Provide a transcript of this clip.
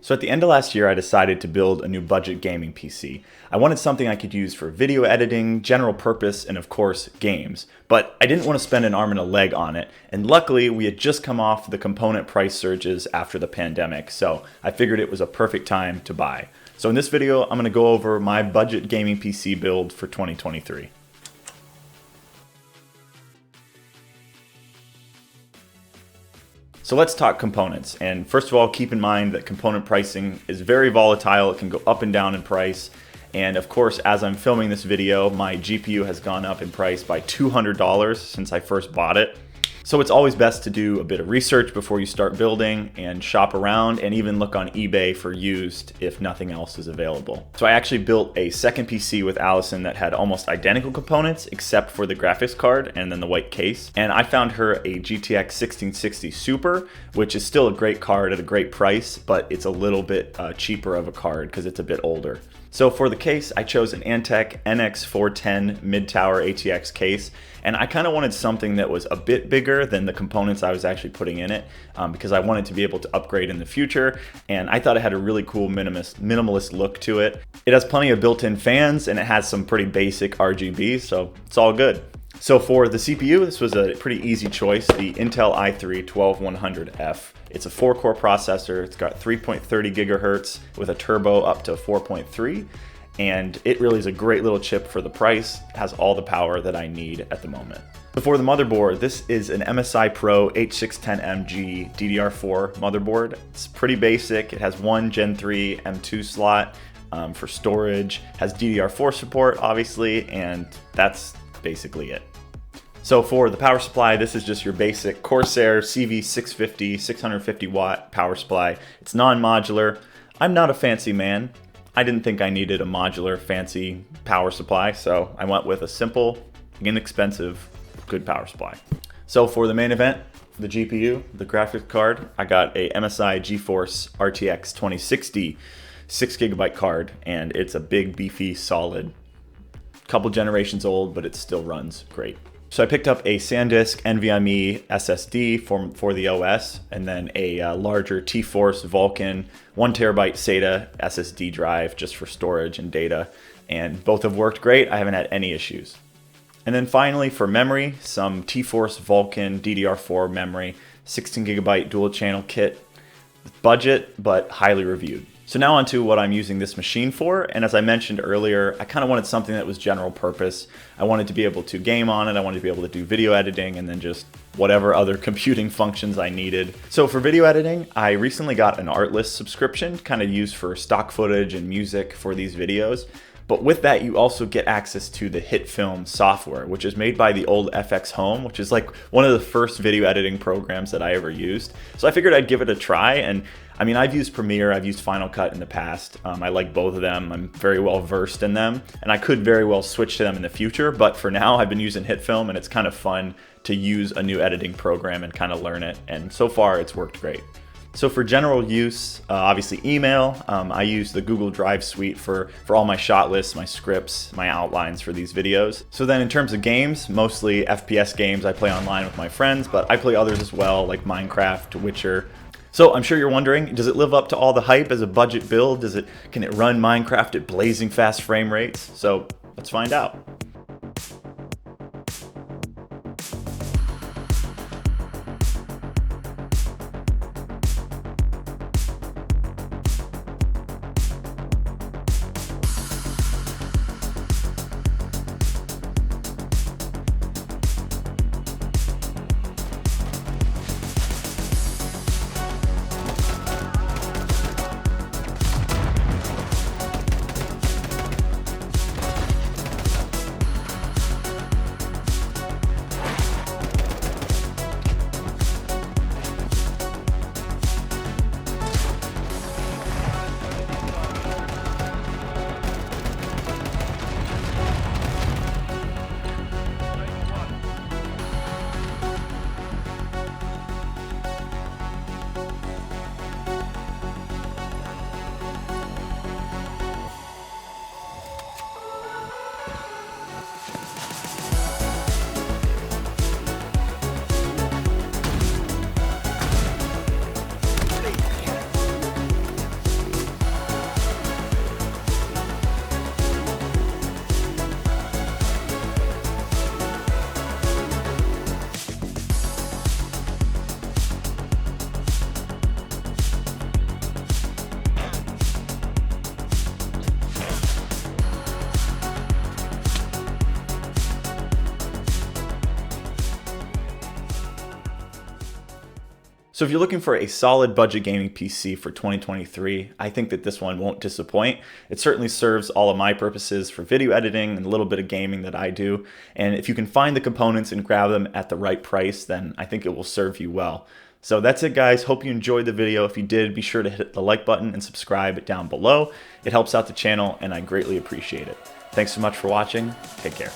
So at the end of last year, I decided to build a new budget gaming PC. I wanted something I could use for video editing, general purpose, and of course, games. But I didn't want to spend an arm and a leg on it, and luckily we had just come off the component price surges after the pandemic, so I figured it was a perfect time to buy. So in this video, I'm going to go over my budget gaming PC build for 2023. So let's talk components. And first of all, keep in mind that component pricing is very volatile. It can go up and down in price. And of course, as I'm filming this video, my GPU has gone up in price by $200 since I first bought it. So it's always best to do a bit of research before you start building and shop around and even look on eBay for used if nothing else is available. So I actually built a second PC with Allison that had almost identical components except for the graphics card and then the white case. And I found her a GTX 1660 Super, which is still a great card at a great price, but it's a little bit cheaper of a card because it's a bit older. So for the case, I chose an Antec NX410 mid-tower ATX case, and I kind of wanted something that was a bit bigger than the components I was actually putting in it because I wanted to be able to upgrade in the future, and I thought it had a really cool minimalist look to it. It has plenty of built-in fans, and it has some pretty basic RGB, so it's all good. So for the CPU, this was a pretty easy choice, the Intel i3-12100F. It's a 4-core processor, it's got 3.30 gigahertz with a turbo up to 4.3, and it really is a great little chip for the price. It has all the power that I need at the moment. So for the motherboard, this is an MSI Pro H610MG DDR4 motherboard. It's pretty basic. It has one Gen 3 M2 slot for storage, has DDR4 support obviously, and that's basically it. So for the power supply, this is just your basic Corsair CV650 650 watt power supply. It's non-modular. I'm not a fancy man. I didn't think I needed a modular fancy power supply, so I went with a simple, inexpensive, good power supply. So for the main event, the GPU, the graphics card, I got a MSI GeForce RTX 2060 6GB card, and it's a big, beefy, solid, couple generations old, but it still runs great. So I picked up a SanDisk NVMe SSD for the OS, and then a larger T-Force Vulkan 1TB SATA SSD drive just for storage and data, and both have worked great. I haven't had any issues. And then finally for memory, some T-Force Vulkan DDR4 memory, 16GB dual channel kit, budget but highly reviewed. So now onto what I'm using this machine for, and as I mentioned earlier, I kind of wanted something that was general purpose. I wanted to be able to game on it, I wanted to be able to do video editing, and then just whatever other computing functions I needed. So for video editing, I recently got an Artlist subscription, kind of used for stock footage and music for these videos. But with that, you also get access to the HitFilm software, which is made by the old FX Home, which is like one of the first video editing programs that I ever used. So I figured I'd give it a try. And I mean, I've used Premiere, I've used Final Cut in the past. I like both of them. I'm very well versed in them, and I could very well switch to them in the future. But for now, I've been using HitFilm, and it's kind of fun to use a new editing program and kind of learn it. And so far, it's worked great. So for general use, obviously email, I use the Google Drive suite for all my shot lists, my scripts, my outlines for these videos. So then in terms of games, mostly FPS games I play online with my friends, but I play others as well, like Minecraft, Witcher. So I'm sure you're wondering, does it live up to all the hype as a budget build? Can it run Minecraft at blazing fast frame rates? So let's find out. So if you're looking for a solid budget gaming PC for 2023, I think that this one won't disappoint. It certainly serves all of my purposes for video editing and a little bit of gaming that I do. And if you can find the components and grab them at the right price, then I think it will serve you well. So that's it, guys. Hope you enjoyed the video. If you did, be sure to hit the like button and subscribe down below. It helps out the channel and I greatly appreciate it. Thanks so much for watching. Take care.